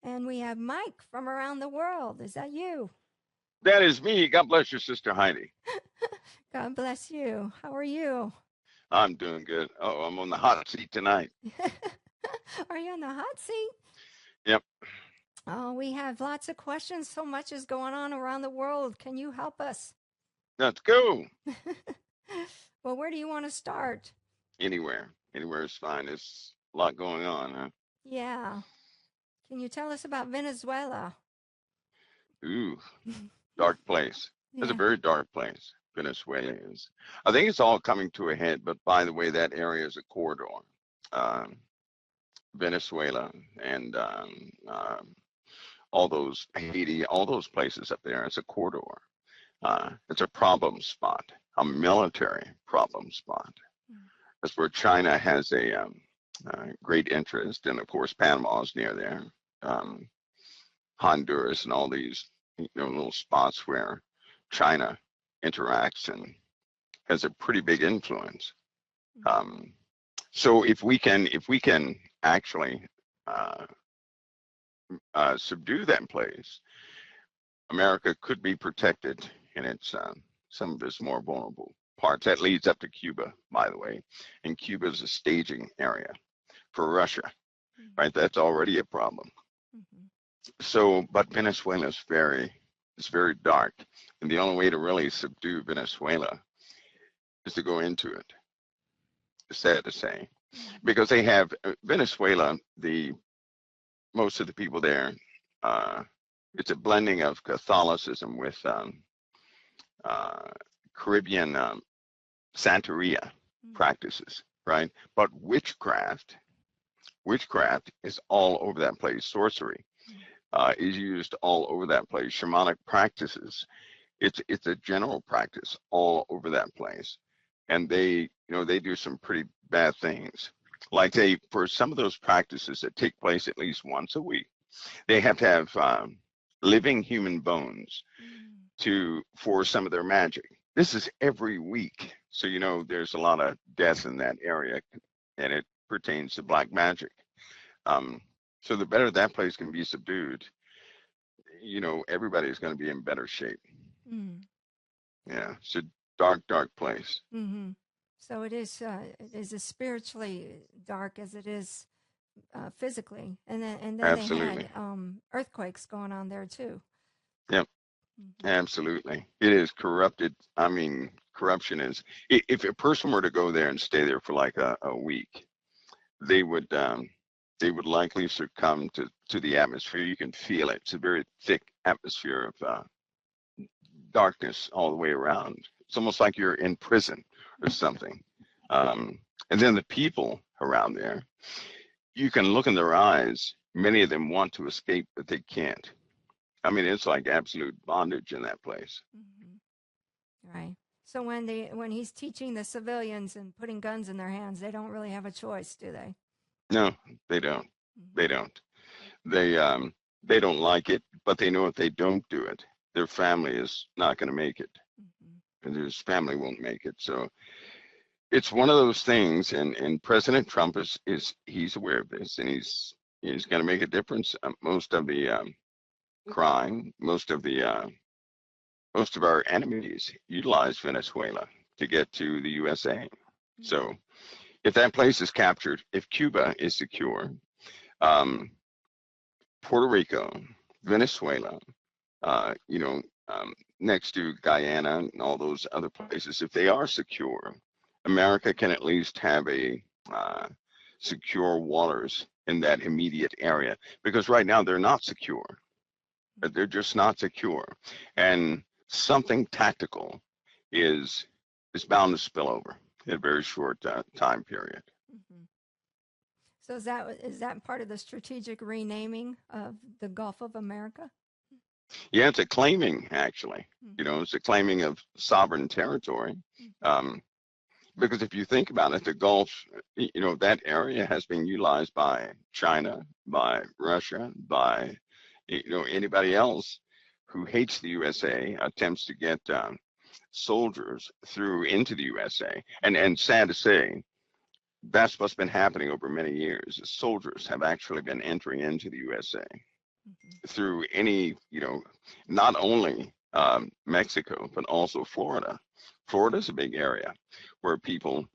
And we have Mike from around the world. Is that you? That is me. God bless your sister Heidi. God bless you. How are you? I'm doing good. Oh, I'm on the hot seat tonight. Are you on the hot seat? Yep. Oh, we have lots of questions. So much is going on around the world. Can you help us? Let's go. Well, where do you want to start? Anywhere. Anywhere is fine. There's a lot going on, huh? Yeah. Can you tell us about Venezuela? Ooh, dark place. It's a Yeah. very dark place. Venezuela is. I think it's all coming to a head, but by the way, that area is a corridor. Um, Venezuela and all those Haiti, all those places up there. It's a corridor. It's a problem spot, a military problem spot. That's where China has a great interest, and of course Panama is near there, um, Honduras, and all these little spots where China interacts and has a pretty big influence. Um, so if we can actually uh, subdue that place, America could be protected in its some of its more vulnerable parts. That leads up to Cuba, by the way, and Cuba is a staging area for Russia, right? That's already a problem. Mm-hmm. So, but Venezuela is it's very dark, and the only way to really subdue Venezuela is to go into it. It's sad to say, because they have Venezuela. The most of the people there, uh, it's a blending of Catholicism with uh, Caribbean Santeria practices, right? But witchcraft is all over that place. Sorcery is used all over that place. Shamanic practices, it's a general practice all over that place, and they do some pretty bad things. Like they, for some of those practices that take place at least once a week, they have to have living human bones to for some of their magic. This is every week, so there's a lot of death in that area, and it pertains to black magic. Um, so the better that place can be subdued, everybody's going to be in better shape. Mm-hmm. Yeah, it's a dark, dark place. Mm-hmm. So it is as spiritually dark as it is physically, and then they Absolutely. had earthquakes going on there too. Yep, Mm-hmm. absolutely. It is corrupted. I mean, corruption is. If a person were to go there and stay there for like a week, they would um, they would likely succumb to the atmosphere. You can feel it. It's a very thick atmosphere of darkness all the way around. It's almost like you're in prison or something. Um, and then the people around there, you can look in their eyes. Many of them want to escape, but they can't. I mean, it's like absolute bondage in that place. Mm-hmm. Right. So when he's teaching the civilians and putting guns in their hands, they don't really have a choice, do they? No, they don't. They Mm-hmm. don't. They don't like it, but they know if they don't do it, their family is not going to make it, Mm-hmm. and his family won't make it. So it's one of those things, and President Trump is he's aware of this, and he's going to make a difference. Most of the crime, most of our enemies utilize Venezuela to get to the USA. So if that place is captured, if Cuba is secure, um, Puerto Rico, Venezuela, uh, you know, next to Guyana and all those other places, if they are secure, America can at least have a uh, secure waters in that immediate area, because right now they're not secure. They're just not secure, and something tactical is is bound to spill over in a very short time period. Mm-hmm. So is that part of the strategic renaming of the Gulf of America? Yeah, it's a claiming actually. Mm-hmm. It's a claiming of sovereign territory. Mm-hmm. Um, because if you think about it, the Gulf, that area has been utilized by China, by Russia, by anybody else who hates the USA, attempts to get soldiers through into the USA. And sad to say, that's what's been happening over many years. Soldiers have actually been entering into the USA. through any, not only Mexico, but also Florida. Florida's a big area where people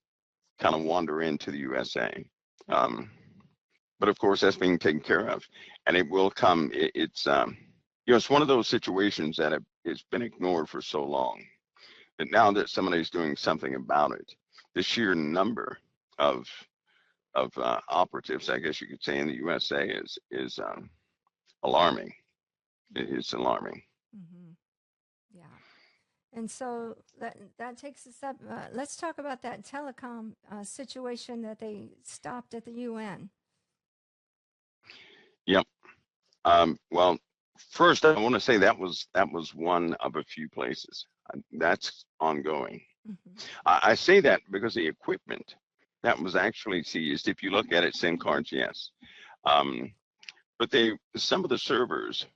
kind of wander into the USA. Um, but of course, that's being taken care of, and it will come. It's one of those situations that it's been ignored for so long that now that somebody's doing something about it, the sheer number of operatives, I guess you could say, in the USA is alarming. It's alarming. Mm-hmm. Yeah. And so that takes us up. Let's talk about that telecom situation that they stopped at the UN. Yep. Well, first I want to say that was one of a few places. That's ongoing. Mm-hmm. I say that because the equipment that was actually seized, if you look at it, SIM cards, yes. But some of the servers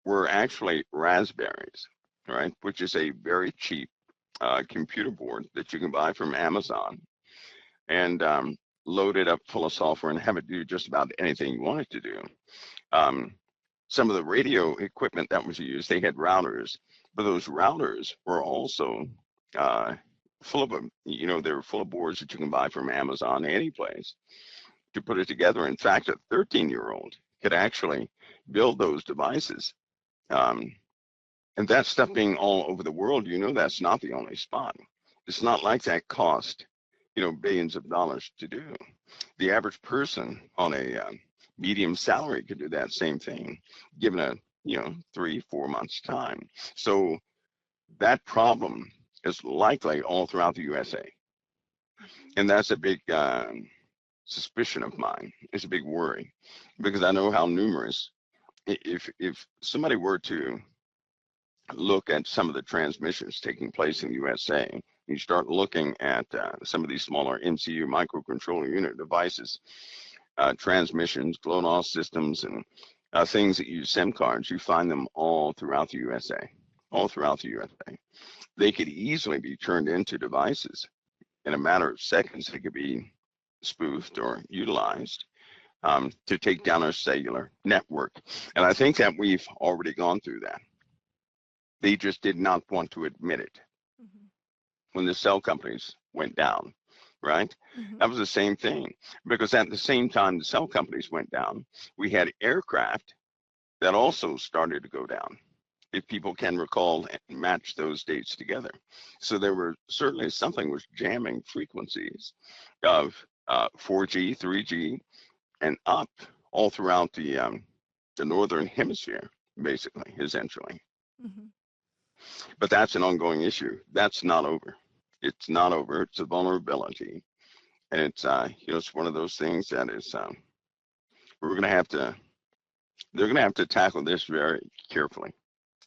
were actually Raspberries, right? Which is a very cheap computer board that you can buy from Amazon and load it up full of software and have it do just about anything you want it to do. Some of the radio equipment that was used, they had routers, but those routers were also full of them. They were full of boards that you can buy from Amazon any place to put it together. In fact, a 13-year-old could actually build those devices. And that stuff being all over the world, that's not the only spot. It's not like that cost, billions of dollars to do. The average person on a medium salary could do that same thing, given a 3-4 months time. So that problem is likely all throughout the USA, and that's a big suspicion of mine. It's a big worry because I know how numerous. If somebody were to look at some of the transmissions taking place in the USA, you start looking at some of these smaller MCU microcontroller unit devices, transmissions, GLONASS systems, and things that use SIM cards, you find them all throughout the USA. All throughout the USA. They could easily be turned into devices. In a matter of seconds, they could be spoofed or utilized to take down our cellular network. And I think that we've already gone through that. They just did not want to admit it. Mm-hmm. When the cell companies went down, right? Mm-hmm. That was the same thing, because at the same time the cell companies went down, we had aircraft that also started to go down, if people can recall and match those dates together. So there were certainly something was jamming frequencies of 4G, 3G, and up all throughout the northern hemisphere, basically, essentially. Mm-hmm. But that's an ongoing issue. That's not over. It's not over. It's a vulnerability, and it's one of those things that is we're gonna have to. They're gonna have to tackle this very carefully,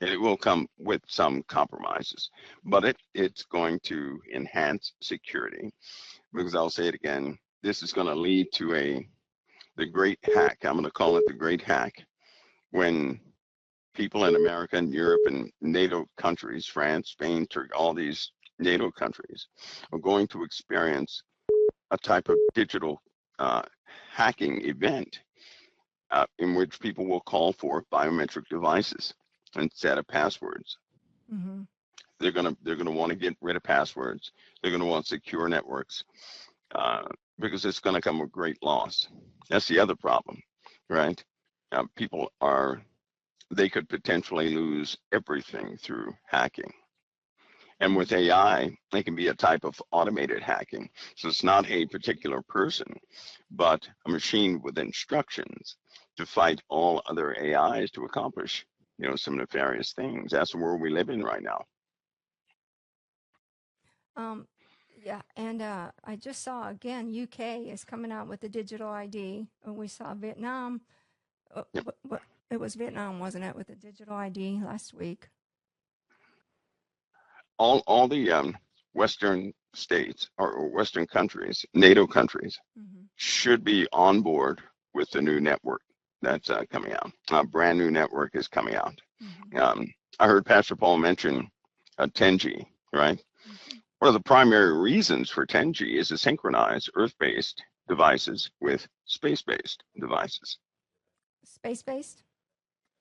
and it will come with some compromises, but it's going to enhance security, because I'll say it again. This is going to lead to the great hack. I'm going to call it the great hack, when people in America and Europe and NATO countries, France, Spain, Turkey, all these NATO countries are going to experience a type of digital hacking event in which people will call for biometric devices instead of passwords. Mm-hmm. They're gonna want to get rid of passwords. They're gonna want secure networks because it's gonna come with great loss. That's the other problem, right? They could potentially lose everything through hacking. And with AI, it can be a type of automated hacking. So it's not a particular person, but a machine with instructions to fight all other AIs to accomplish, some nefarious things. That's the world we live in right now. Yeah, and I just saw again, UK is coming out with the digital ID. We saw Vietnam. Yep. It was Vietnam, wasn't it, with the digital ID last week? All the Western states or Western countries, NATO countries, mm-hmm. should be on board with the new network that's coming out. A brand new network is coming out. Mm-hmm. I heard Pastor Paul mention 10G, right? Mm-hmm. One of the primary reasons for 10G is to synchronize Earth-based devices with space-based devices. Space-based?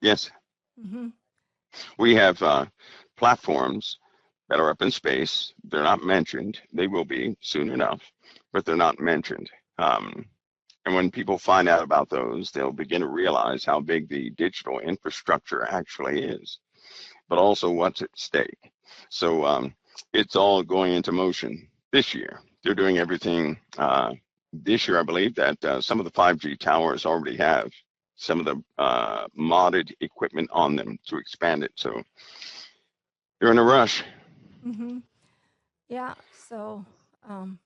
Yes, Mm-hmm. we have platforms that are up in space. They're not mentioned. They will be soon enough, but they're not mentioned. Um, and when people find out about those, they'll begin to realize how big the digital infrastructure actually is, but also what's at stake. So it's all going into motion this year. They're doing everything this year. I believe that some of the 5G towers already have some of the modded equipment on them to expand it. So they're in a rush. Mm-hmm. Yeah. So um,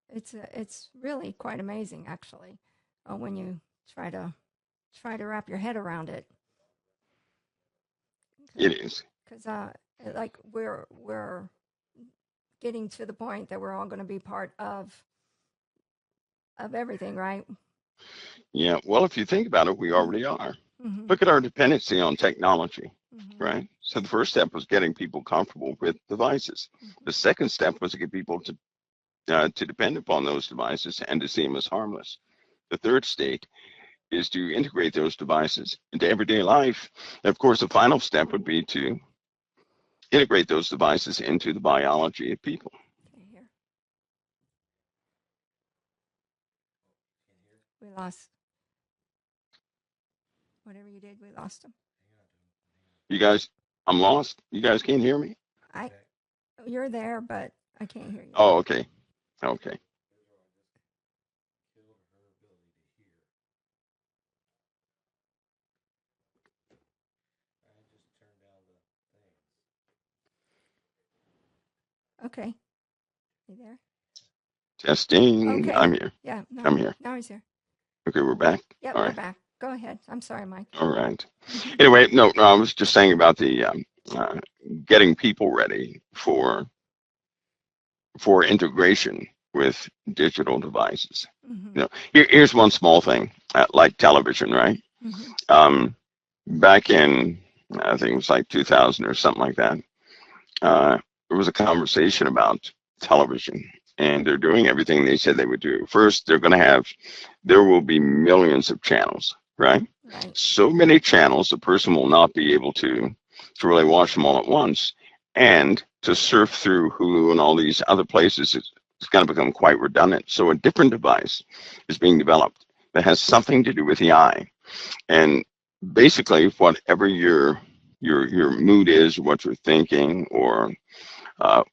it's really quite amazing, actually, when you try to wrap your head around it. It is. Because like we're getting to the point that we're all going to be part of everything, right? Yeah. Well, if you think about it, we already are. Mm-hmm. Look at our dependency on technology, Mm-hmm. right? So the first step was getting people comfortable with devices. Mm-hmm. The second step was to get people to depend upon those devices and to see them as harmless. The third state is to integrate those devices into everyday life. And of course, the final step would be to integrate those devices into the biology of people. Okay, here we lost whatever you did. We lost him. You guys, I'm lost. You guys can't hear me? I You're there, but I can't hear you. Oh, okay. Okay. Okay, you there? Testing. Okay. I'm here. Yeah. I'm here. Now he's here. Okay, we're back. Yep, All we're right. back. Go ahead. I'm sorry, Mike. All right. Mm-hmm. Anyway, no, I was just saying about the uh, getting people ready for integration with digital devices. Mm-hmm. Here's one small thing, like television, right? Mm-hmm. Back in, I think it was like 2000 or something like that, there was a conversation about television, and they're doing everything they said they would do. First, there will be millions of channels, right? Right. So many channels, the person will not be able to really watch them all at once, and to surf through Hulu and all these other places, it's going to become quite redundant. So a different device is being developed that has something to do with the eye, and basically whatever your mood is, what you're thinking, or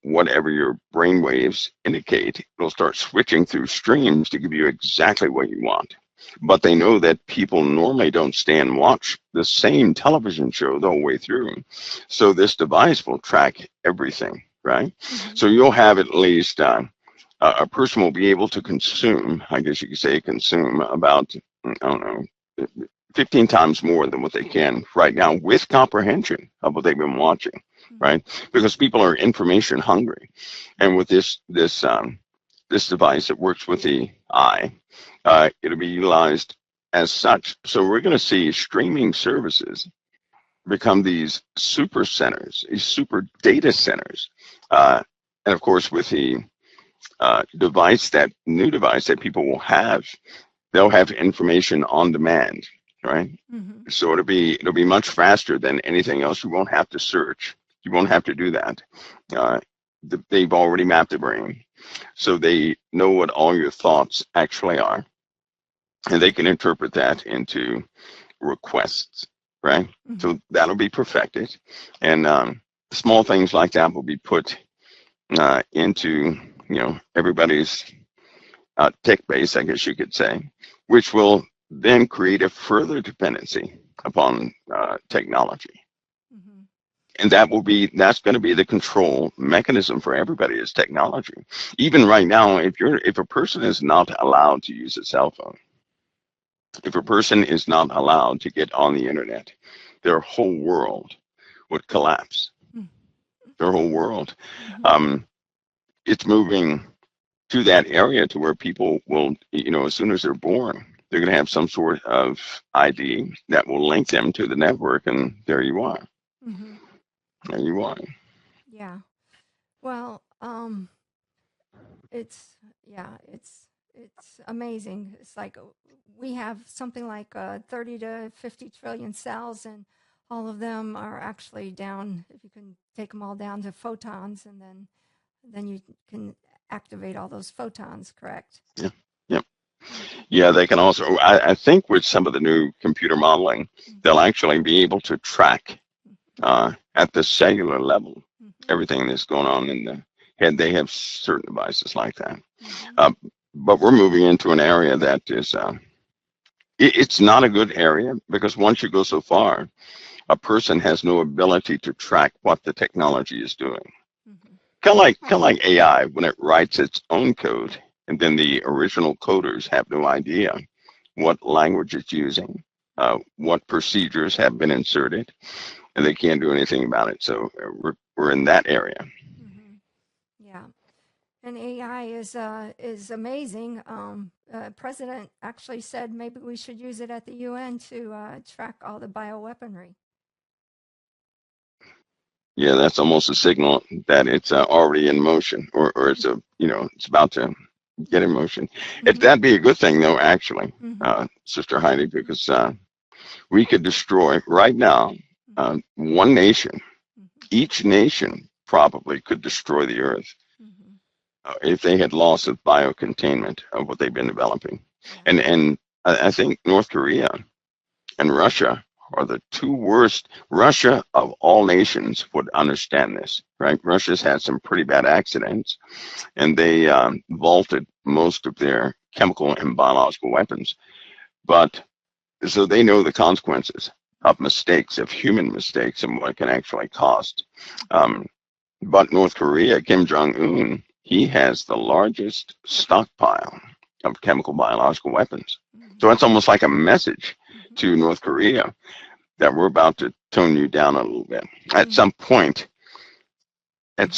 whatever your brain waves indicate, it'll start switching through streams to give you exactly what you want. But they know that people normally don't stay and watch the same television show the whole way through. So this device will track everything, right? Mm-hmm. So you'll have at least a person will be able to consume, I guess you could say, consume about, I don't know, 15 times more than what they can right now with comprehension of what they've been watching, Mm-hmm. right? Because people are information hungry, and with this device that works with the eye, it'll be utilized as such. So we're going to see streaming services become these super centers, these super data centers, and of course with the that new device that people will have, they'll have information on demand, right? Mm-hmm. So it'll be much faster than anything else. You won't have to search. You won't have to do that. Uh, they've already mapped the brain, so they know what all your thoughts actually are, and they can interpret that into requests, right? Mm-hmm. So that'll be perfected, and small things like that will be put into everybody's tech base, I guess you could say, which will then create a further dependency upon technology. Mm-hmm. And that's going to be the control mechanism for everybody is technology. Even right now, if a person is not allowed to use a cell phone, if a person is not allowed to get on the internet, their whole world would collapse. Their whole world. Mm-hmm. Um, it's moving to that area to where people will, as soon as they're born, they're going to have some sort of ID that will link them to the network, and there you are. Mm-hmm. There you are. Yeah. Well, it's yeah, it's amazing. It's like we have something like 30 to 50 trillion cells, and all of them are actually down. If you can take them all down to photons, and then you can activate all those photons. Correct? Yeah. Yep. Yeah, they can also, I think with some of the new computer modeling, they'll actually be able to track at the cellular level everything that's going on in the head. They have certain devices like that. Uh, but we're moving into an area that is, it's not a good area because once you go so far, a person has no ability to track what the technology is doing. Kind of like AI when it writes its own code, and then the original coders have no idea what language it's using, what procedures have been inserted, and they can't do anything about it. So we're in that area. Yeah. And AI is amazing. President actually said maybe we should use it at the UN to track all the bioweaponry. Yeah, that's almost a signal that it's already in motion, or it's it's about to get in motion. That'd be a good thing, though, actually, Sister Heidi, because we could destroy right now one nation. Each nation probably could destroy the earth if they had loss of biocontainment of what they've been developing. And I think North Korea and Russia are the two worst. Russia, of all nations, would understand this, right? Russia's had some pretty bad accidents, and they vaulted most of their chemical and biological weapons. But so they know the consequences of mistakes, of human mistakes, and what it can actually cost. But North Korea, Kim Jong-un, he has the largest stockpile of chemical biological weapons. So it's almost like a message to North Korea that we're about to tone you down a little bit. At some point, they're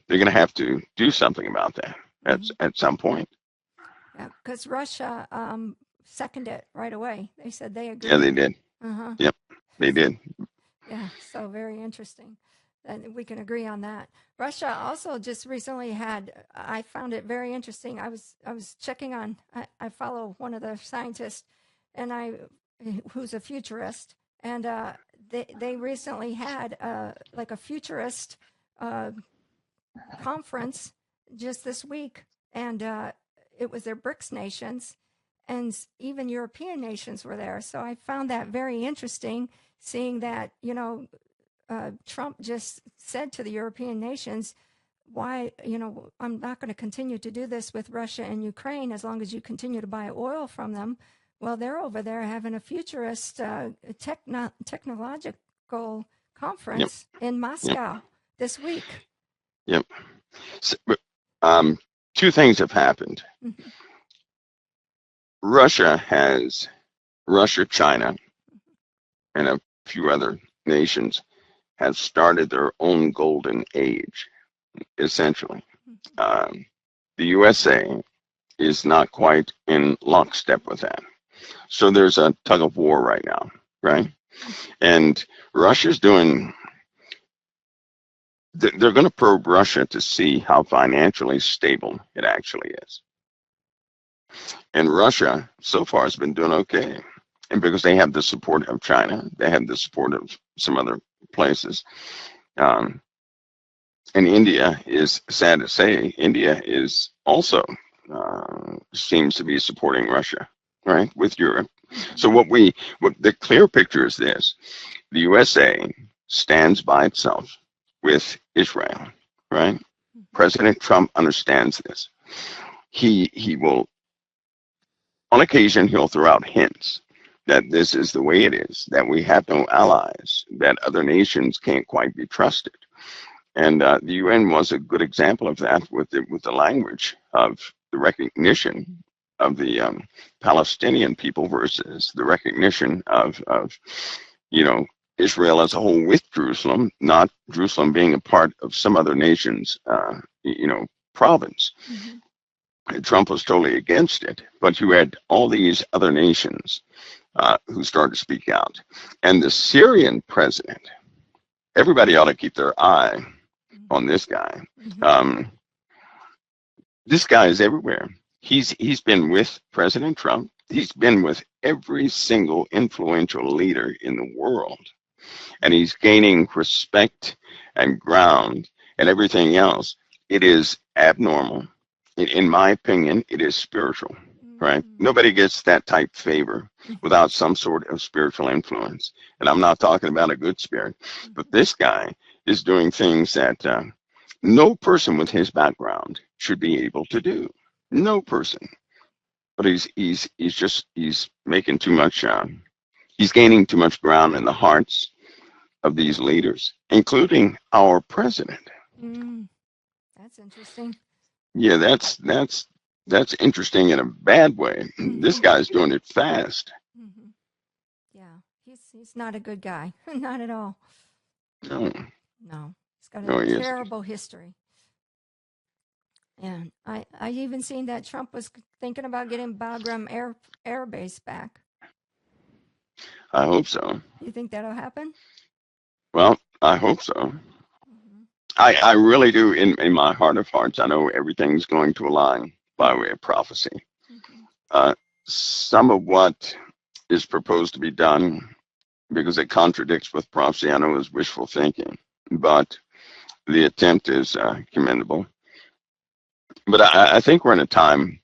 going to have to do something about that at some point. Yeah, because Russia seconded it right away. They said they agreed. Yeah, they did. Yep, they did. Yeah, so very interesting. And we can agree on that. Russia also just recently had, I found it very interesting. I was checking on, I follow one of the scientists and who's a futurist, and they recently had like a futurist conference just this week, and it was their BRICS nations, and even European nations were there. So I found that very interesting, seeing that, Trump just said to the European nations, why, I'm not going to continue to do this with Russia and Ukraine as long as you continue to buy oil from them. Well, they're over there having a futurist technological conference in Moscow this week. Yep. So, two things have happened. Russia, China, and a few other nations have started their own golden age, essentially. The USA is not quite in lockstep with that. So there's a tug of war right now, right? And Russia's they're going to probe Russia to see how financially stable it actually is. And Russia, so far, has been doing okay. And because they have the support of China, they have the support of some other places. And India is, sad to say, India is also seems to be supporting Russia, right, with Europe. So what the clear picture is this: the USA stands by itself with Israel, right? President Trump understands this. He will, on occasion, he'll throw out hints that this is the way it is, that we have no allies, that other nations can't quite be trusted. And the UN was a good example of that with the language of the recognition of the Palestinian people versus the recognition of Israel as a whole with Jerusalem, not Jerusalem being a part of some other nation's province. Trump was totally against it, but you had all these other nations who started to speak out. And the Syrian president, everybody ought to keep their eye on this guy. This guy is everywhere. He's been with President Trump. He's been with every single influential leader in the world, and he's gaining respect and ground and everything else. It is abnormal. In my opinion, it is spiritual, right? Mm-hmm. Nobody gets that type favor Mm-hmm. without some sort of spiritual influence. And I'm not talking about a good spirit, but Mm-hmm. this guy is doing things that no person with his background should be able to do. No person. But he's making too much. He's gaining too much ground in the hearts of these leaders, including our president. Mm, that's interesting. Yeah, that's interesting in a bad way. This Mm-hmm. guy's doing it fast. Mm-hmm. Yeah, he's not a good guy. Not at all. No, No, he's got a no, he isn't. terrible history. And I even seen that Trump was thinking about getting Bagram Air Base back. I hope so. You think that'll happen? Well, I hope so. Mm-hmm. I really do. In my heart of hearts, I know everything's going to align by way of prophecy. Mm-hmm. Uh, some of what is proposed to be done, because it contradicts with prophecy, I know is wishful thinking, but the attempt is commendable. But I think we're in a time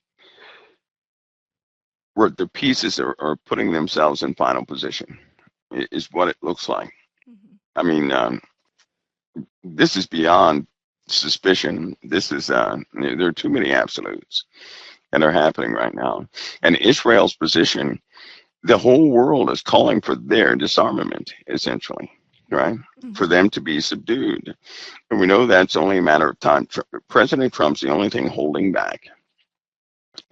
where the pieces are putting themselves in final position, is what it looks like. Mm-hmm. I mean, this is beyond suspicion. This is, there are too many absolutes that are happening right now. And Israel's position, the whole world is calling for their disarmament, essentially, right? For Mm-hmm. them to be subdued. And we know that's only a matter of time. President Trump's the only thing holding back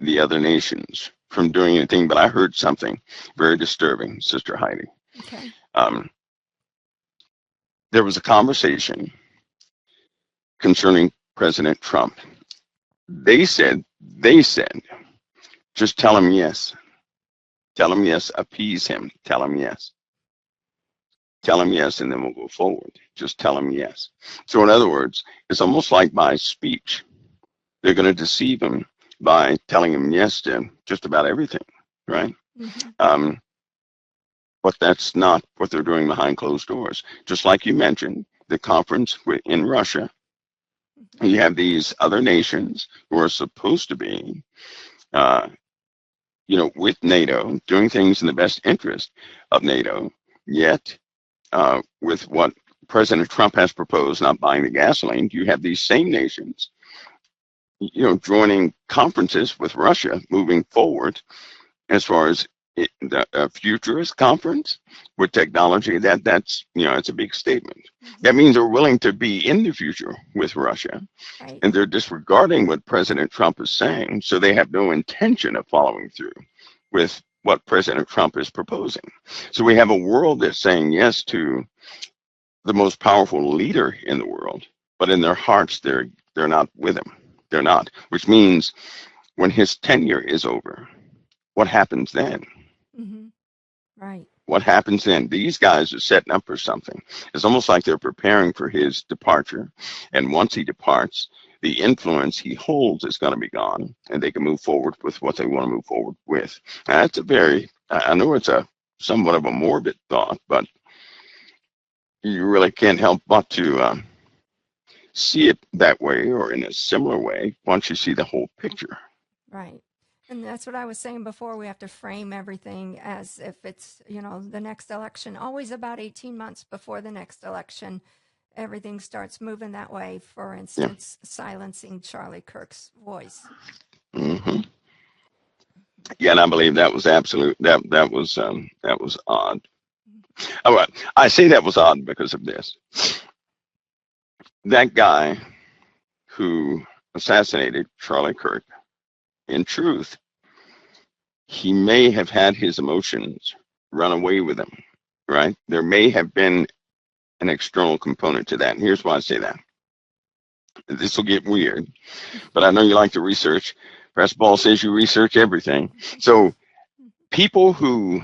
the other nations from doing anything. But I heard something very disturbing, Sister Heidi. Okay. Um, there was a conversation concerning President Trump. They said, just tell him yes. Tell him yes, appease him. Tell him yes. Tell him yes, and then we'll go forward. Just tell him yes. So, in other words, it's almost like by speech. They're going to deceive him by telling him yes to just about everything, right? Mm-hmm. Um, but that's not what they're doing behind closed doors. Just like you mentioned, the conference in Russia, Mm-hmm. you have these other nations who are supposed to be, uh, with NATO, doing things in the best interest of NATO, yet with what President Trump has proposed, not buying the gasoline, you have these same nations, joining conferences with Russia moving forward as far as the futurist conference with technology. It's a big statement. Mm-hmm. That means they're willing to be in the future with Russia, Right. and they're disregarding what President Trump is saying, so they have no intention of following through with what President Trump is proposing. So we have a world that's saying yes to the most powerful leader in the world, but in their hearts they're not with him. They're not, which means when his tenure is over, what happens then? Mm-hmm. Right. What happens then? These guys are setting up for something. It's almost like they're preparing for his departure. And once he departs, the influence he holds is going to be gone, and they can move forward with what they want to move forward with. And that's I know it's a somewhat of a morbid thought, but you really can't help but to see it that way or in a similar way once you see the whole picture. Right. And that's what I was saying before. We have to frame everything as if it's, the next election, always about 18 months before the next election. Everything starts moving that way. For Yeah. instance, silencing Charlie Kirk's voice. hmm Yeah, and I believe that was absolute. That was odd. Oh, well, I say that was odd because of this. That guy who assassinated Charlie Kirk, in truth, he may have had his emotions run away with him, right? There may have been an external component to that. And here's why I say that. This will get weird, but I know you like to research. Press Ball says you research everything. So people who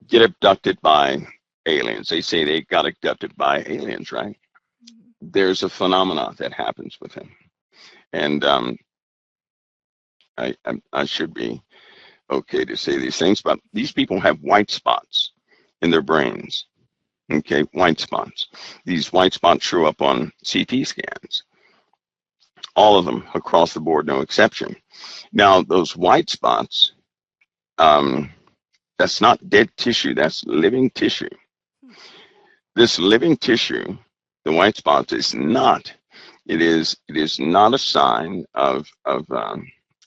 get abducted by aliens, they say they got abducted by aliens, right? There's a phenomena that happens with them. And I should be okay to say these things, but these people have white spots in their brains. Okay, white spots. These white spots show up on CT scans, all of them across the board, no exception. Now, those white spots, um, that's not dead tissue, that's living tissue. This living tissue, the white spots, is not. It is not a sign of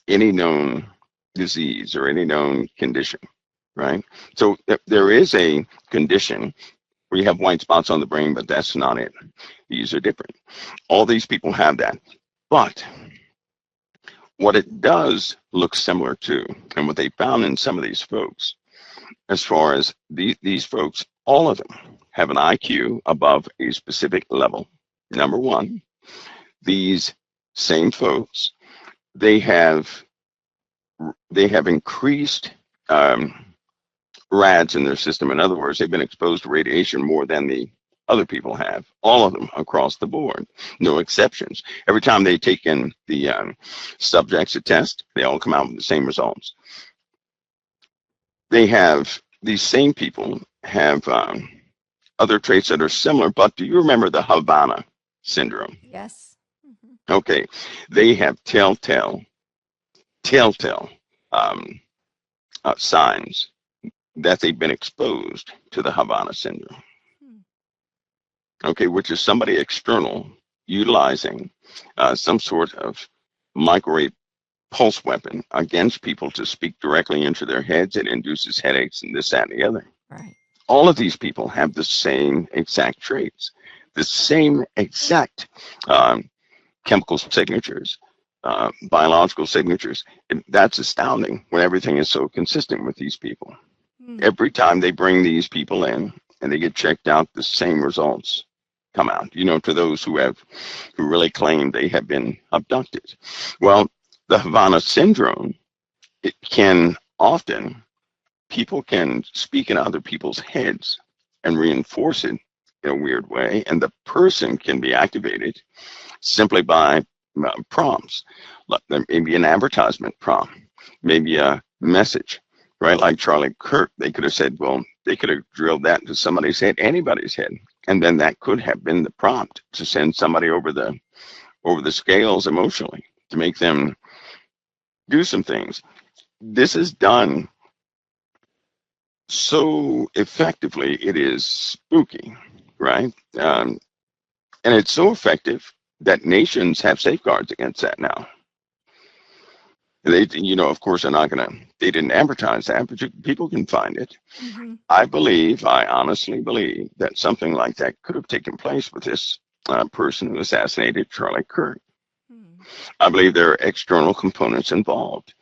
any known disease or any known condition, right? So there is a condition where you have white spots on the brain, but that's not it. These are different. All these people have that, but what it does look similar to, and what they found in some of these folks, as far as these folks, all of them have an IQ above a specific level. Number one, these same folks, they have increased RADs in their system. In other words, they've been exposed to radiation more than the other people have. All of them across the board, no exceptions. Every time they take in the subjects a test, they all come out with the same results. These same people have other traits that are similar, but do you remember the Havana syndrome? Yes. Okay, they have telltale signs that they've been exposed to the Havana syndrome. Okay, which is somebody external utilizing some sort of microwave pulse weapon against people to speak directly into their heads. It induces headaches and this, that, and the other. Right. All of these people have the same exact traits, the same exact chemical signatures, biological signatures. That's astounding when everything is so consistent with these people. Every time they bring these people in and they get checked out, the same results come out, to those who really claim they have been abducted. Well, the Havana syndrome, it can often, people can speak in other people's heads and reinforce it in a weird way, and the person can be activated simply by prompts, maybe an advertisement prompt, maybe a message, right? Like Charlie Kirk, they could have said, well, they could have drilled that into somebody's head, anybody's head, and then that could have been the prompt to send somebody over the scales emotionally to make them do some things. This is done so effectively, it is spooky, right? And it's so effective that nations have safeguards against that now. They, of course, they didn't advertise that, but people can find it. I honestly believe that something like that could have taken place with this person who assassinated Charlie Kirk. I believe there are external components involved.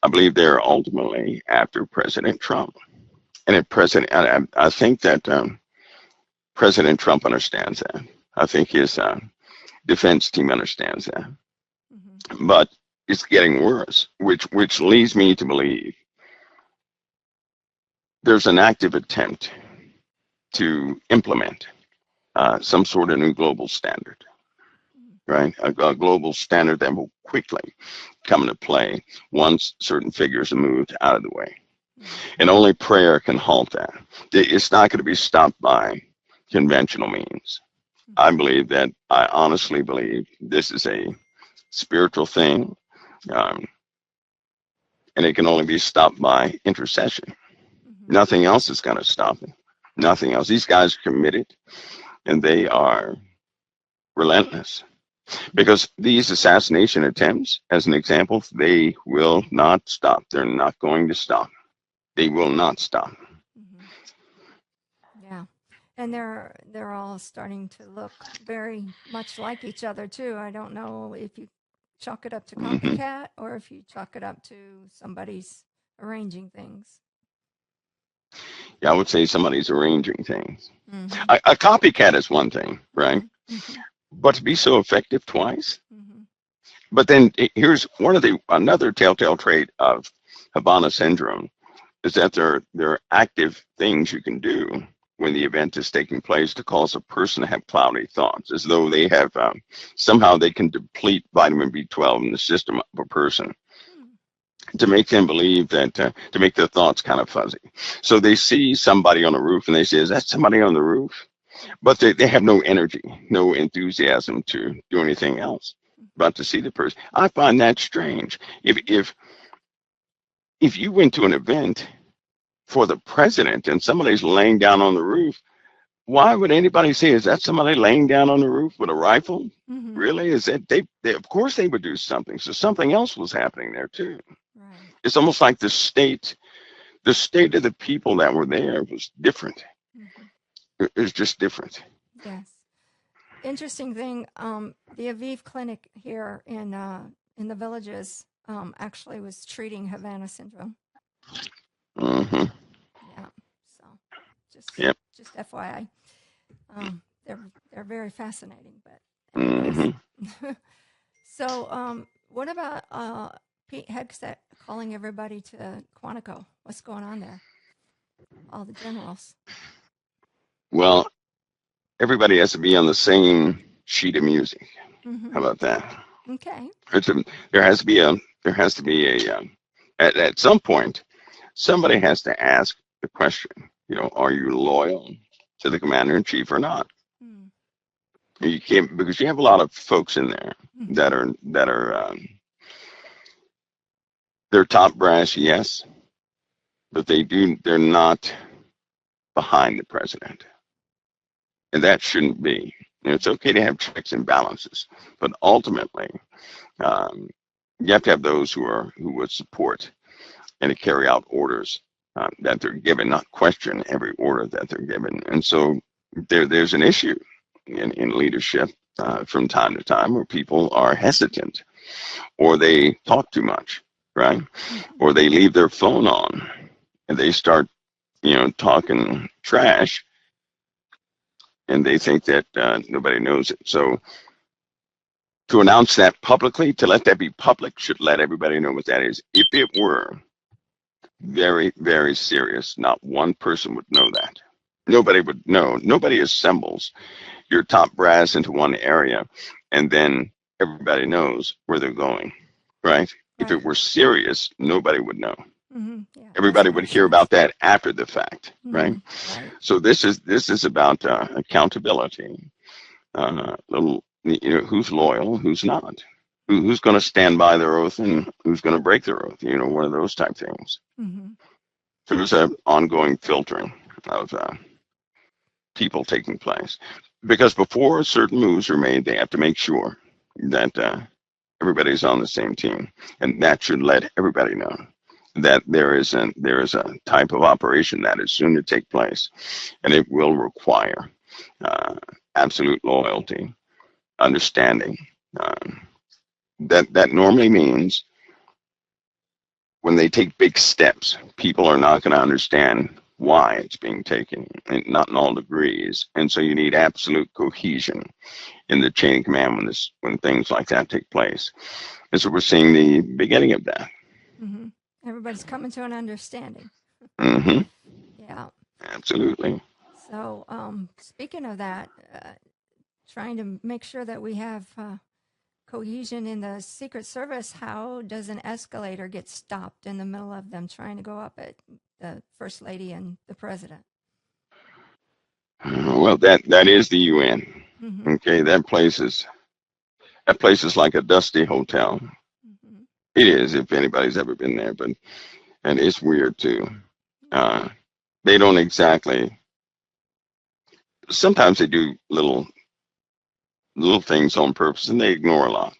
I believe they're ultimately after President Trump. And I think that President Trump understands that. I think his defense team understands that. But it's getting worse, which leads me to believe there's an active attempt to implement some sort of new global standard, right? A global standard that will quickly come into play once certain figures are moved out of the way. And only prayer can halt that. It's not going to be stopped by conventional means. I honestly believe this is a spiritual thing, and it can only be stopped by intercession. Nothing else is going to stop it. Nothing else. These guys are committed, and they are relentless. Because these assassination attempts, as an example, they will not stop. They're not going to stop. They will not stop. Yeah, and they're all starting to look very much like each other too. I don't know if you chalk it up to copycat or if you chalk it up to somebody's arranging things. Yeah, I would say somebody's arranging things. A copycat is one thing, right? But to be so effective twice. But then here's another telltale trait of Havana syndrome is that there are active things you can do when the event is taking place to cause a person to have cloudy thoughts, as though they have somehow they can deplete vitamin B12 in the system of a person to make them believe that, to make their thoughts kind of fuzzy. So they see somebody on the roof and they say, is that somebody on the roof? But they have no energy, no enthusiasm to do anything else but to see the person. I find that strange. If you went to an event for the president and somebody's laying down on the roof, why would anybody say, is that somebody laying down on the roof with a rifle? Mm-hmm. Really? Is that they of course they would do something. So something else was happening there too. Right. It's almost like the state of the people that were there was different. Mm-hmm. It was just different. Yes. Interesting thing. The Aviv Clinic here in the villages actually was treating Havana syndrome. Hmm. Yeah. So just Yep. just FYI. They're very fascinating. But anyways. Hmm. So what about Pete Hegseth calling everybody to Quantico? What's going on there? All the generals. Well, everybody has to be on the same sheet of music. Mm-hmm. How about that? Okay. It's a, there has to be a at some point somebody has to ask the question. Are you loyal to the commander in chief or not? Mm. You can't, because you have a lot of folks in there Mm-hmm. that are they're top brass, yes, but they're not behind the president, and that shouldn't be. It's okay to have checks and balances, but ultimately, um, you have to have those who would support and to carry out orders that they're given, not question every order that they're given. And so there's an issue in leadership from time to time where people are hesitant, or they talk too much, right? Mm-hmm. Or they leave their phone on and they start, talking trash, and they think that nobody knows it. So to announce that publicly, to let that be public, should let everybody know what that is. If it were very, very serious, not one person would know that. Nobody would know. Nobody assembles your top brass into one area and then everybody knows where they're going, right? If it Right. were serious, nobody would know. Mm-hmm. Yeah. Everybody would hear about that after the fact, right? Mm-hmm. Right. So this is about accountability. Who's loyal, who's not, who's going to stand by their oath, and who's going to break their oath. One of those type things. Mm-hmm. So there's an ongoing filtering of people taking place, because before certain moves are made, they have to make sure that everybody's on the same team, and that should let everybody know that there is a type of operation that is soon to take place, and it will require uh, absolute loyalty, understanding. Um, that normally means when they take big steps, people are not going to understand why it's being taken, and not in all degrees. And so you need absolute cohesion in the chain of command when things like that take place. And so we're seeing the beginning of that. Mm-hmm. Everybody's coming to an understanding. Hmm. Yeah. Absolutely. So speaking of that, trying to make sure that we have cohesion in the Secret Service, how does an escalator get stopped in the middle of them trying to go up at the First Lady and the President? Well, that is the UN. Mm-hmm. Okay, that place is like a dusty hotel. Mm-hmm. It is, if anybody's ever been there, and it's weird too. Uh, they don't exactly. Sometimes they do little things on purpose, and they ignore a lot.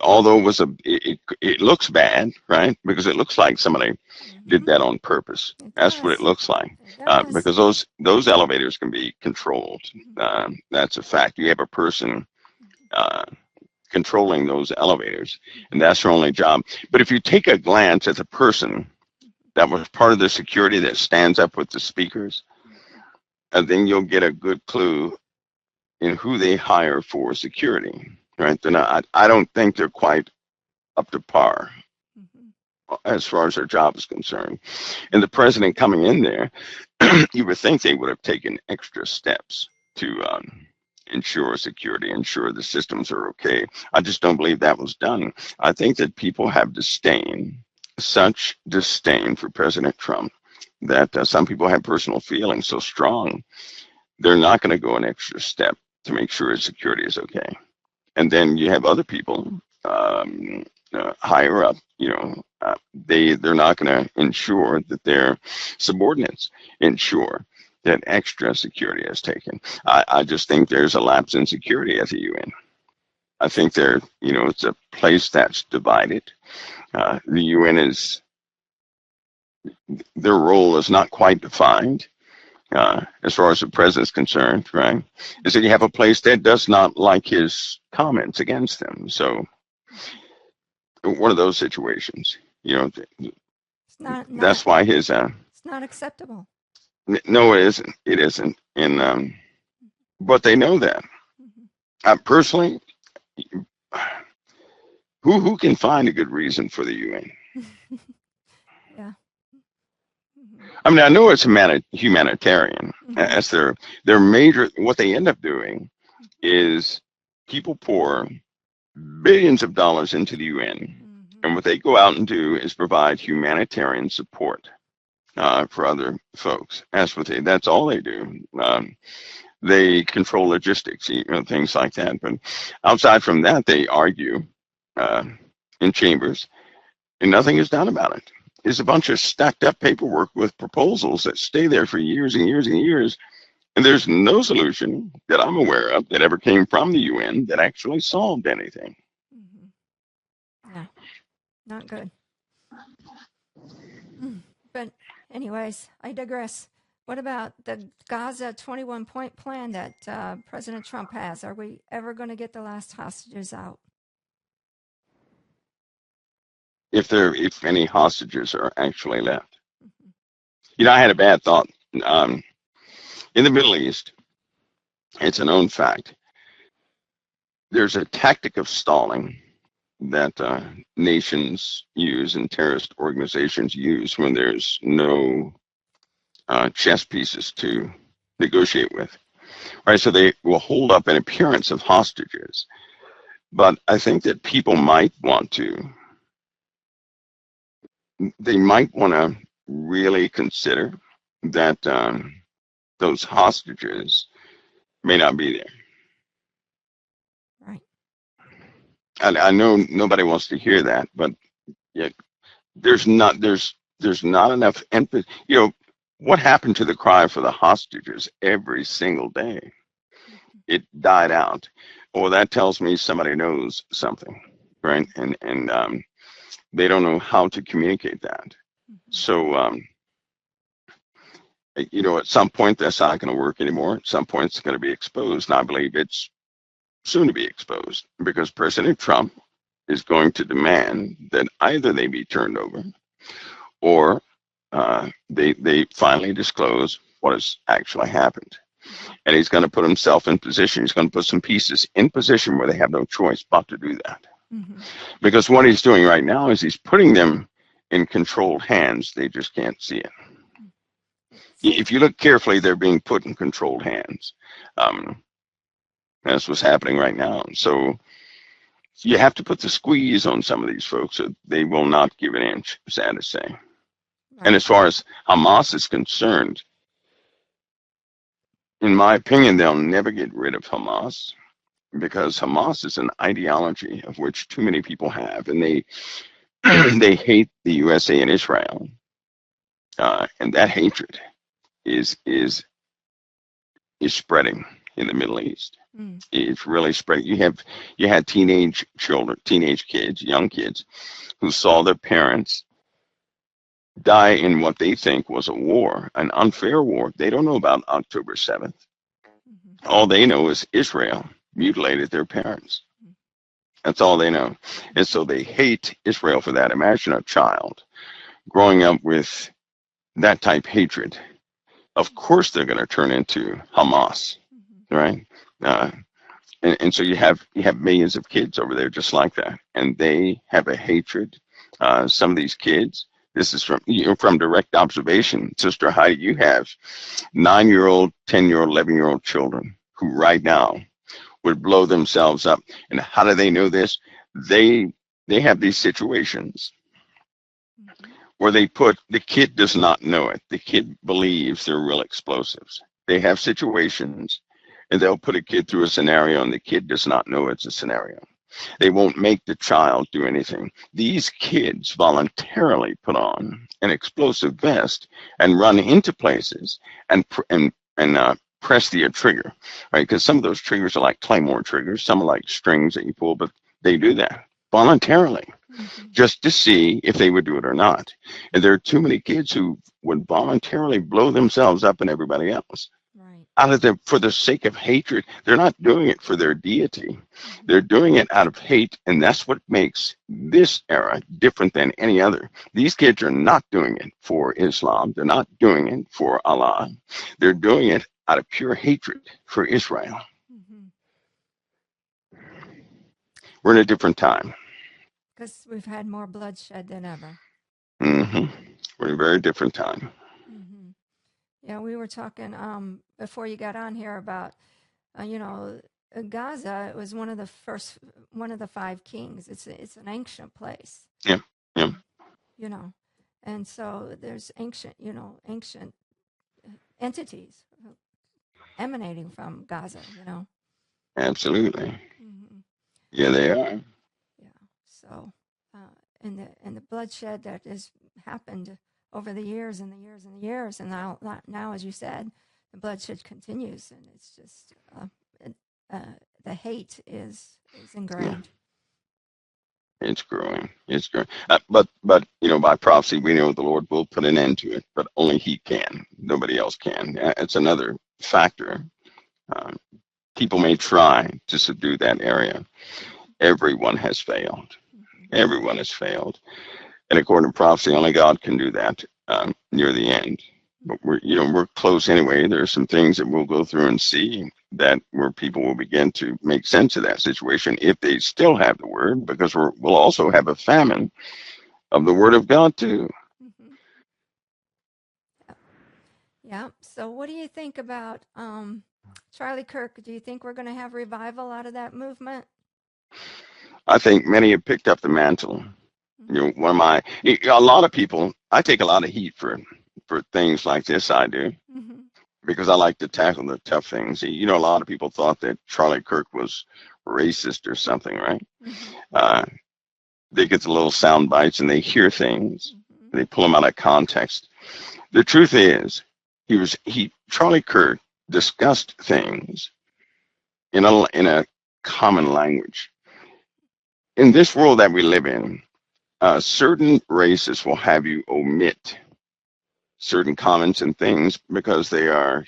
Although it looks bad, right? Because it looks like somebody did Mm-hmm. that on purpose. It That's what it does. looks like. It does. Because those elevators can be controlled. That's a fact. You have a person uh, controlling those elevators, and that's their only job. But if you take a glance at the person that was part of the security that stands up with the speakers, and then you'll get a good clue in who they hire for security. Right? They're not. I don't think they're quite up to par Mm-hmm. as far as their job is concerned. And the president coming in there, you would think they would have taken extra steps to ensure security, ensure the systems are okay. I just don't believe that was done. I think that people have disdain such disdain for President Trump that some people have personal feelings so strong, they're not going to go an extra step to make sure his security is okay. And then you have other people higher up, they're not going to ensure that their subordinates ensure that extra security is taken. I just think there's a lapse in security at the UN. I think it's a place that's divided. The UN their role is not quite defined. As far as the president's concerned, right, is that you have a place that does not like his comments against them. So one of those situations, that's why his. It's not acceptable. No, it isn't. It isn't. And but they know that. Personally, who can find a good reason for the UN? Yeah. I mean, I know it's humanitarian. As their major, what they end up doing is people pour billions of dollars into the UN, and what they go out and do is provide humanitarian support for other folks. That's all they do. They control logistics, things like that. But outside from that, they argue in chambers, and nothing is done about it. It's a bunch of stacked up paperwork with proposals that stay there for years and years and years. And there's no solution that I'm aware of that ever came from the UN that actually solved anything. Yeah, not good. But anyways, I digress. What about the Gaza 21-point plan that President Trump has? Are we ever going to get the last hostages out? If any hostages are actually left. I had a bad thought. In the Middle East, it's a known fact. There's a tactic of stalling that nations use and terrorist organizations use when there's no chess pieces to negotiate with. Right, so they will hold up an appearance of hostages. But I think that people might want to really consider that those hostages may not be there. Right. And I know nobody wants to hear that, but yet there's not enough empathy. What happened to the cry for the hostages every single day? It died out. Or that tells me somebody knows something, right? And they don't know how to communicate that. So, at some point that's not going to work anymore. At some point it's going to be exposed. And I believe it's soon to be exposed because President Trump is going to demand that either they be turned over or they finally disclose what has actually happened. And he's going to put himself in position. He's going to put some pieces in position where they have no choice but to do that. Because what he's doing right now is he's putting them in controlled hands. They just can't see it. If you look carefully, they're being put in controlled hands. That's what's happening right now. So you have to put the squeeze on some of these folks so they will not give an inch, sad to say. Right. And as far as Hamas is concerned, in my opinion, they'll never get rid of Hamas because Hamas is an ideology of which too many people have, and they they hate the USA and Israel, and that hatred is spreading in the Middle East. It's really spreading. You had teenage kids, young kids, who saw their parents die in what they think was a war, an unfair war. They don't know about October 7th. All they know is Israel mutilated their parents. That's all they know. And so they hate Israel for that. Imagine a child growing up with that type of hatred. Of course they're going to turn into Hamas, right? And so you have millions of kids over there just like that. And they have a hatred. Some of these kids, this is from direct observation. Sister Heidi, you have 9-year-old, 10-year-old, 11-year-old children who right now would blow themselves up. And how do they know this? They have these situations where they put the kid does not know it. The kid believes they're real explosives. They have situations and they'll put a kid through a scenario and the kid does not know it's a scenario. They won't make the child do anything. These kids voluntarily put on an explosive vest and run into places and press the trigger, right? Because some of those triggers are like Claymore triggers. Some are like strings that you pull, but they do that voluntarily just to see if they would do it or not. And there are too many kids who would voluntarily blow themselves up and everybody else. Right. Out of for the sake of hatred. They're not doing it for their deity. They're doing it out of hate, and that's what makes this era different than any other. These kids are not doing it for Islam. They're not doing it for Allah. They're doing it out of pure hatred for Israel. We're in a different time. Because we've had more bloodshed than ever. We're in a very different time. Yeah, we were talking before you got on here about, Gaza. It was one of the 5 kings. It's an ancient place. Yeah. And so there's ancient entities emanating from Gaza. Absolutely. Yeah, they are. Yeah. So, and the bloodshed that has happened over the years and the years and the years, and now, as you said, the bloodshed continues, and it's just the hate is ingrained. Yeah. It's growing. But by prophecy, we know the Lord will put an end to it, but only He can. Nobody else can. It's another factor. People may try to subdue that area. Everyone has failed. Everyone has failed. And according to prophecy, only God can do that near the end. But we're close anyway. There are some things that we'll go through and see that where people will begin to make sense of that situation if they still have the word, because we'll also have a famine of the word of God too. Yeah. So what do you think about Charlie Kirk? Do you think we're going to have revival out of that movement? I think many have picked up the mantle. A lot of people, I take a lot of heat for things like this. I do, because I like to tackle the tough things. A lot of people thought that Charlie Kirk was racist or something, right? They get the little sound bites and they hear things, and they pull them out of context. The truth is, Charlie Kirk discussed things in a common language. In this world that we live in, certain races will have you omit certain comments and things because they are,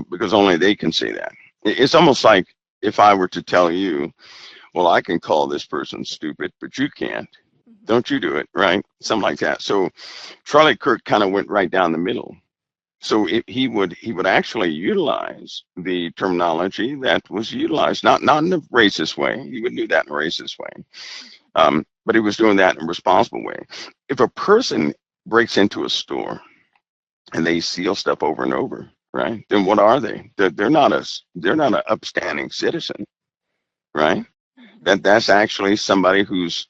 because only they can say that. It's almost like if I were to tell you, well, I can call this person stupid, but you can't. Don't you do it, right? Something like that. So Charlie Kirk kind of went right down the middle. So he would actually utilize the terminology that was utilized, not in a racist way. He would do that in a racist way. But he was doing that in a responsible way. If a person breaks into a store and they steal stuff over and over, right? Then what are they? They're not an upstanding citizen, right? That's actually somebody who's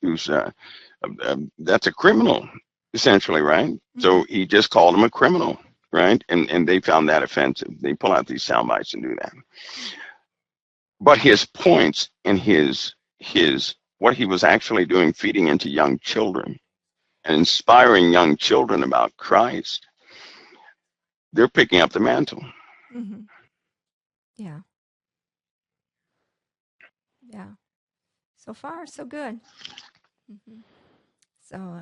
that's a criminal, essentially, right? So he just called him a criminal, right? And they found that offensive. They pull out these sound bites and do that. But his points and his what he was actually doing, feeding into young children and inspiring young children about Christ, they're picking up the mantle. Yeah. So far, so good. So,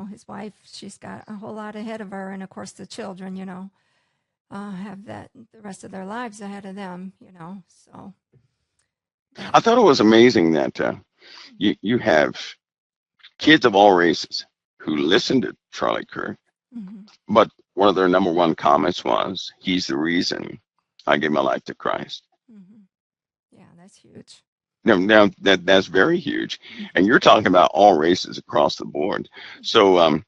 his wife, she's got a whole lot ahead of her, and of course the children, have the rest of their lives ahead of them, So. I thought it was amazing that you have kids of all races who listen to Charlie Kirk, but one of their number one comments was, "He's the reason I gave my life to Christ." Yeah, that's huge. Now that's very huge, and you're talking about all races across the board. So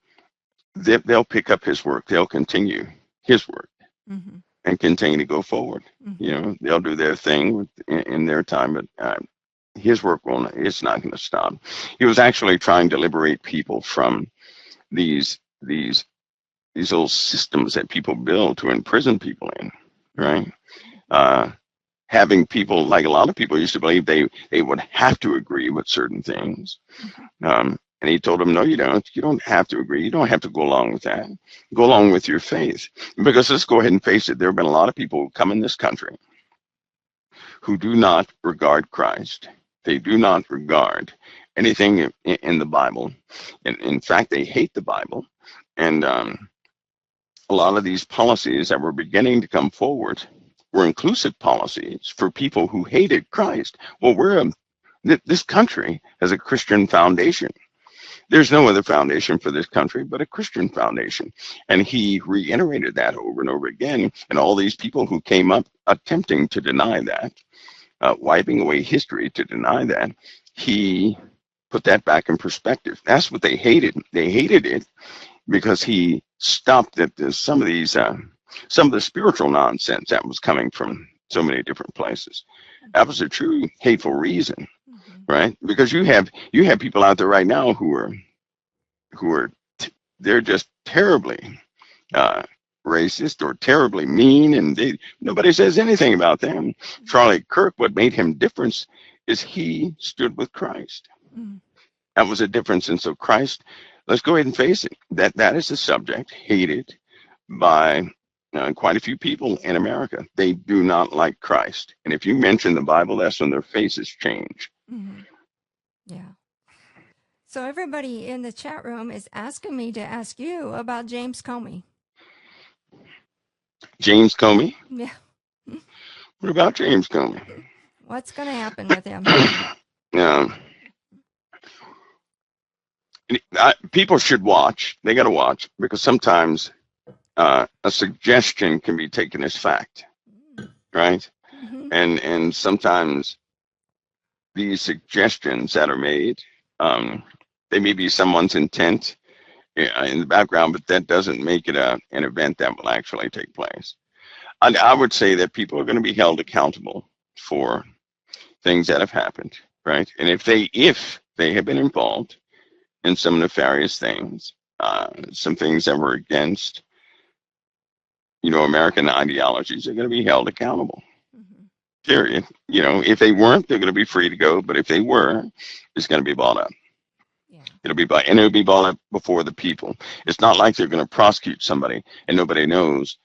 they'll pick up his work, they'll continue his work, and continue to go forward. They'll do their thing in their time, but his work it's not going to stop. He was actually trying to liberate people from these little systems that people build to imprison people in, right? Having people, like a lot of people used to believe they would have to agree with certain things. And he told them, no, you don't. You don't have to agree. You don't have to go along with that. Go along with your faith. Because let's go ahead and face it, there have been a lot of people who come in this country who do not regard Christ. They do not regard anything in the Bible. In fact, they hate the Bible. And a lot of these policies that were beginning to come forward were inclusive policies for people who hated Christ. Well, this country has a Christian foundation. There's no other foundation for this country but a Christian foundation. And he reiterated that over and over again. And all these people who came up attempting to deny that, wiping away history to deny that, he put that back in perspective. That's what they hated. They hated it because he stopped at some of the spiritual nonsense that was coming from so many different places. That was a true hateful reason, right? Because you have people out there right now who are they're just terribly racist or terribly mean, and nobody says anything about them. Charlie Kirk, what made him different is he stood with Christ. That was a difference. And so Christ, let's go ahead and face it, that is a subject hated by quite a few people in America. They do not like Christ. And if you mention the Bible, that's when their faces change. Yeah. So everybody in the chat room is asking me to ask you about James Comey. James Comey? Yeah. What about James Comey? What's going to happen with him? People should watch. They got to watch, because sometimes a suggestion can be taken as fact, right? And sometimes these suggestions that are made, they may be someone's intent in the background, but that doesn't make it an event that will actually take place. I would say that people are going to be held accountable for things that have happened, right? And if they have been involved in some nefarious things, some things that were against, American ideologies, they're going to be held accountable. Period. If they weren't, they're going to be free to go. But if they were, it's going to be brought up. Yeah. It'll be brought up before the people. It's not like they're going to prosecute somebody and nobody knows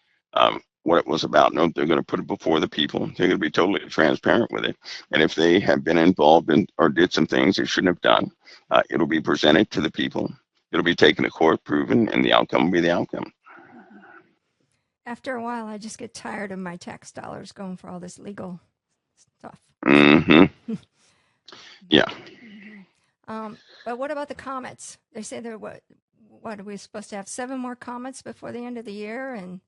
what it was about. No, they're going to put it before the people. They're going to be totally transparent with it. And if they have been involved in or did some things they shouldn't have done, it'll be presented to the people. It'll be taken to court, proven, and the outcome will be the outcome. After a while, I just get tired of my tax dollars going for all this legal stuff. Yeah. But what about the comets? They say there what are we supposed to have 7 more comets before the end of the year, and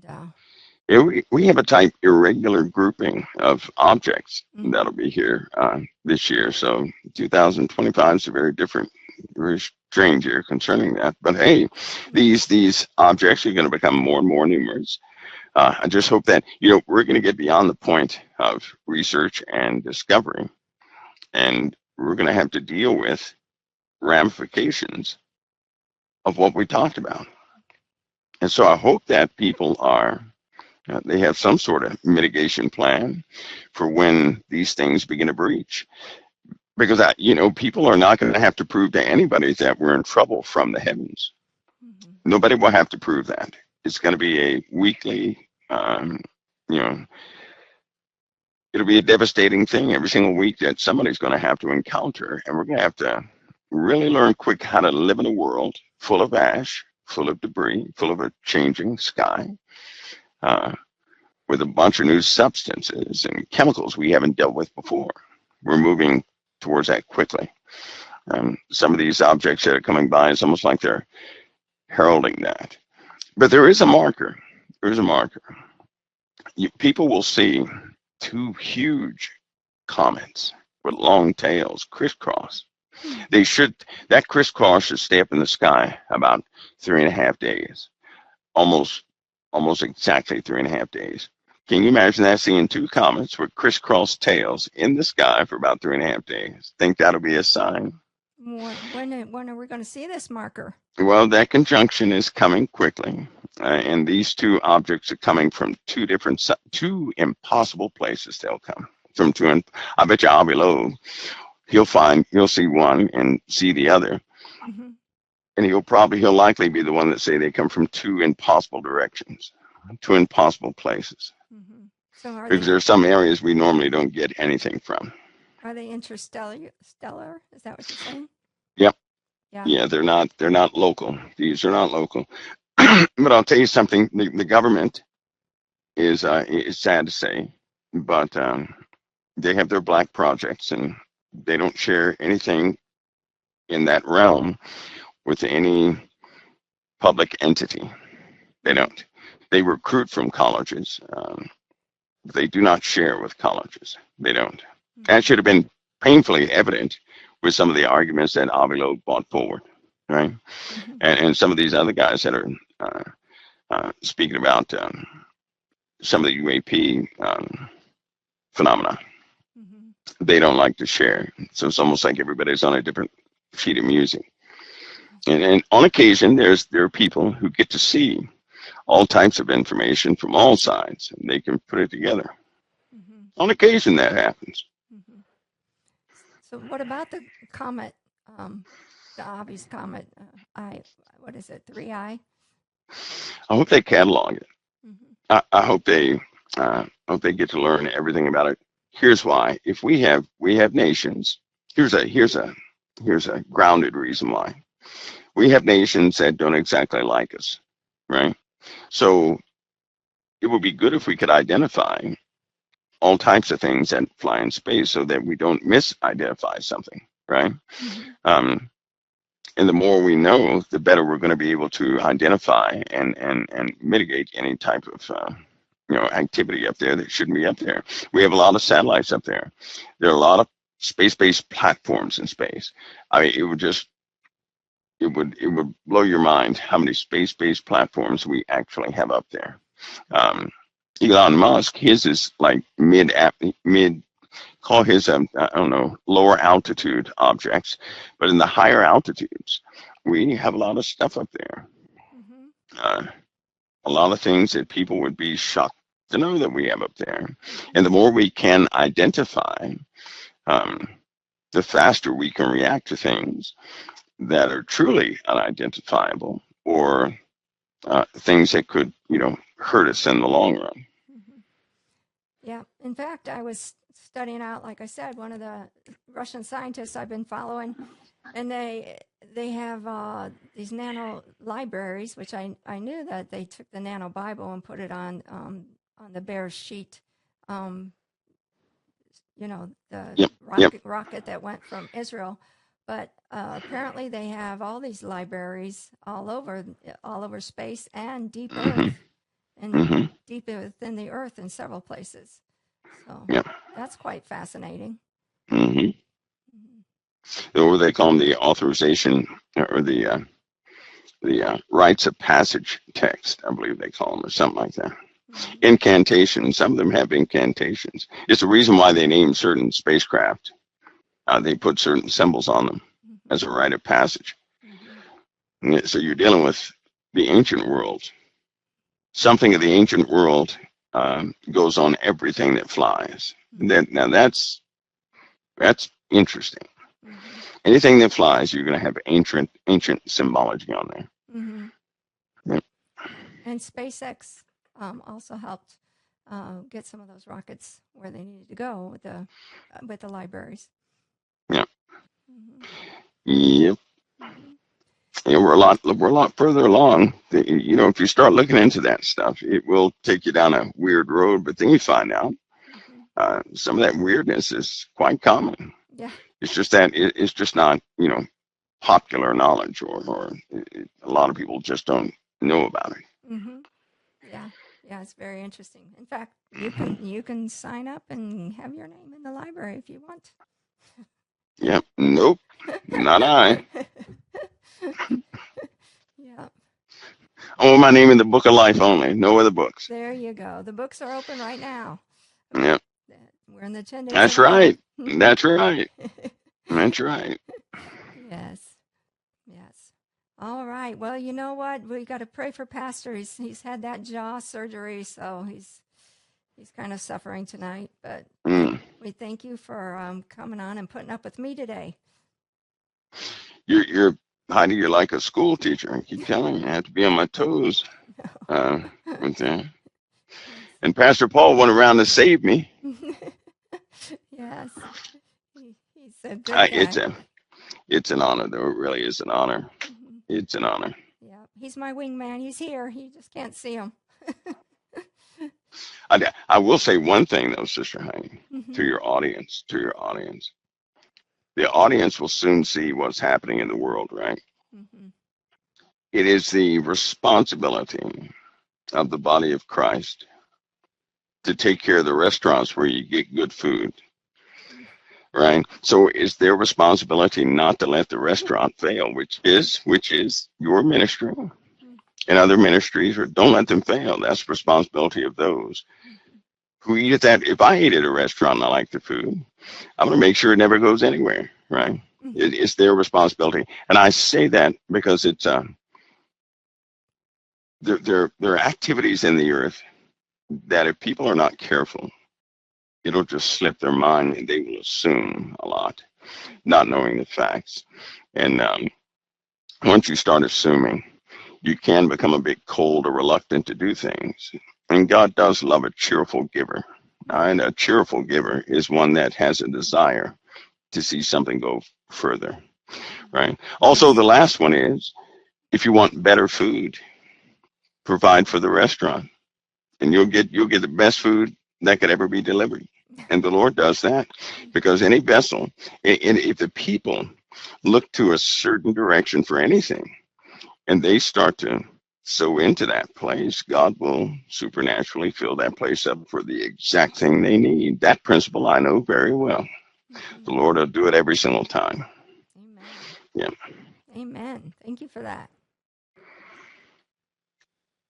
yeah, we have a type irregular grouping of objects that'll be here this year. So 2025 is a very strange year concerning that. But hey, these objects are going to become more and more numerous. I just hope that we're going to get beyond the point of research and discovery, and we're going to have to deal with ramifications of what we talked about. And so I hope that people they have some sort of mitigation plan for when these things begin to breach. Because, people are not going to have to prove to anybody that we're in trouble from the heavens. Nobody will have to prove that. It's going to be a weekly, it'll be a devastating thing every single week that somebody's going to have to encounter. And we're going to have to really learn quick how to live in a world full of ash, full of debris, full of a changing sky, with a bunch of new substances and chemicals we haven't dealt with before. We're moving towards that quickly. Some of these objects that are coming by, it's almost like they're heralding that. But there is a marker. There is a marker. People will see 2 huge comets with long tails crisscross. That crisscross should stay up in the sky about 3.5 days. Almost exactly 3.5 days. Can you imagine that, seeing 2 comets with crisscross tails in the sky for about 3.5 days? Think that'll be a sign? When are we going to see this marker? Well, that conjunction is coming quickly, and these two objects are coming from two impossible places. They'll come from two. I bet you I'll be low. He'll see one and see the other, Mm-hmm. and he'll likely be the one that say they come from two impossible directions, two impossible places. Mm-hmm. So Because there are some areas we normally don't get anything from. are they interstellar? Stellar? Is that what you're saying? Yep. Yeah. Yeah, they're not local. These are not local. But I'll tell you something. The government is sad to say, but they have their black projects, and they don't share anything in that realm with any public entity. They don't. They recruit from colleges. But they do not share with colleges. They don't. That should have been painfully evident with some of the arguments that Avi Loeb brought forward, right? Mm-hmm. And some of these other guys that are speaking about some of the UAP phenomena. Mm-hmm. They don't like to share. So it's almost like everybody's on a different sheet of music. And on occasion, there are people who get to see all types of information from all sides, and they can put it together. Mm-hmm. On occasion, that happens. Mm-hmm. So what about the comet, the obvious comet, what is it, 3I? I hope they catalog it. Mm-hmm. I hope they get to learn everything about it. Here's why: if we have nations, here's a grounded reason why we have nations that don't exactly like us, right? So it would be good if we could identify all types of things that fly in space so that we don't misidentify something, right? Mm-hmm. And the more we know, the better we're going to be able to identify and mitigate any type of activity up there that shouldn't be up there. We have a lot of satellites up there. There are a lot of space-based platforms in space. I mean, it would blow your mind how many space-based platforms we actually have up there. Elon Musk, his is like mid, call his, I don't know, lower altitude objects. But in the higher altitudes, we have a lot of stuff up there. Mm-hmm. A lot of things that people would be shocked to know that we have up there. And the more we can identify, the faster we can react to things that are truly unidentifiable or things that could, hurt us in the long run. Mm-hmm. Yeah. In fact, I was studying out, like I said, one of the Russian scientists I've been following, and they have these nano libraries, which I knew that they took the nano Bible and put it on the bear's sheet. The rocket that went from Israel. But apparently they have all these libraries all over space and deep Earth, and deep within the Earth in several places. So that's quite fascinating. Mm-hmm. Or they call them the authorization or the rites of passage text, I believe they call them, or something like that. Mm-hmm. Incantations. Some of them have incantations. It's the reason why they name certain spacecraft. They put certain symbols on them as a rite of passage. Mm-hmm. So you're dealing with the ancient world. Something of the ancient world goes on everything that flies. Mm-hmm. Now that's interesting. Mm-hmm. Anything that flies, you're going to have ancient symbology on there. Mm-hmm. Yep. And SpaceX also helped get some of those rockets where they needed to go with the libraries. Yeah. Mm-hmm. Yep. Mm-hmm. Yeah, we're a lot further along. If you start looking into that stuff, it will take you down a weird road, but then you find out some of that weirdness is quite common. Yeah. It's just that it's just not, popular knowledge, or a lot of people just don't know about it. Mm-hmm. Yeah, it's very interesting. In fact, you can sign up and have your name in the library if you want. Yep. Nope. Not I. Yeah. I want my name in the book of life only. No other books. There you go. The books are open right now. Yep. We're in the 10 days. That's right. That's right. That's right. Yes. Yes. All right. Well, you know what? We got to pray for Pastor. He's had that jaw surgery, so he's kind of suffering tonight. But Mm. we thank you for coming on and putting up with me today. You're Heidi. You're like a school teacher. I keep telling you, I have to be on my toes. With that. And Pastor Paul went around to save me. Yes. He's a good guy. It's an honor, though. It really is an honor. Mm-hmm. It's an honor. Yeah. He's my wingman. He's here. You just can't see him. I will say one thing, though, Sister Heidi, Mm-hmm. to your audience. The audience will soon see what's happening in the world, right? Mm-hmm. It is the responsibility of the body of Christ to take care of the restaurants where you get good food, right? So it's their responsibility not to let the restaurant fail, which is your ministry and other ministries, or don't let them fail. That's the responsibility of those who eat at that. If I eat at a restaurant and I like the food, I'm going to make sure it never goes anywhere, right? Mm-hmm. It's their responsibility. And I say that because it's there are activities in the earth that if people are not careful, it'll just slip their mind and they will assume a lot, not knowing the facts. And once you start assuming, you can become a bit cold or reluctant to do things. And God does love a cheerful giver. And a cheerful giver is one that has a desire to see something go further, right? Also, Yes. the last one is, if you want better food, provide for the restaurant, and you'll get the best food that could ever be delivered. And the Lord does that because any vessel, and if the people look to a certain direction for anything, and they start to sow into that place, God will supernaturally fill that place up for the exact thing they need. That principle I know very well. Mm-hmm. The Lord will do it every single time. Amen. Yeah. Amen. Thank you for that.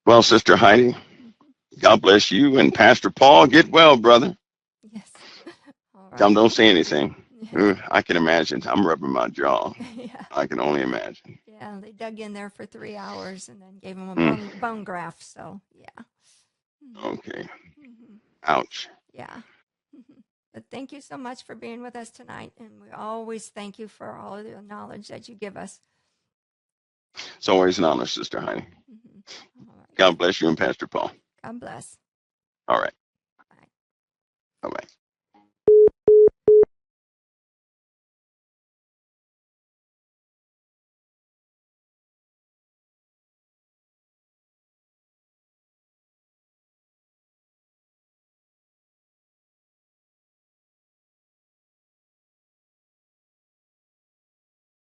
Well, Sister Heidi, Mm-hmm. God bless you, and Pastor Paul. Get well, brother. Yes. All Tom, right. don't say anything. Yeah. I can imagine. I'm rubbing my jaw. Yeah. I can only imagine. Yeah. They dug in there for 3 hours and then gave him a Mm, bone graft. So yeah. Mm-hmm. okay. Mm-hmm. Ouch. Yeah. Mm-hmm. But thank you so much for being with us tonight, and we always thank you for all of the knowledge that you give us. It's always an honor, Sister Heidi. Mm-hmm. All right. God bless you and Pastor Paul. God bless. All right. Bye. Bye bye.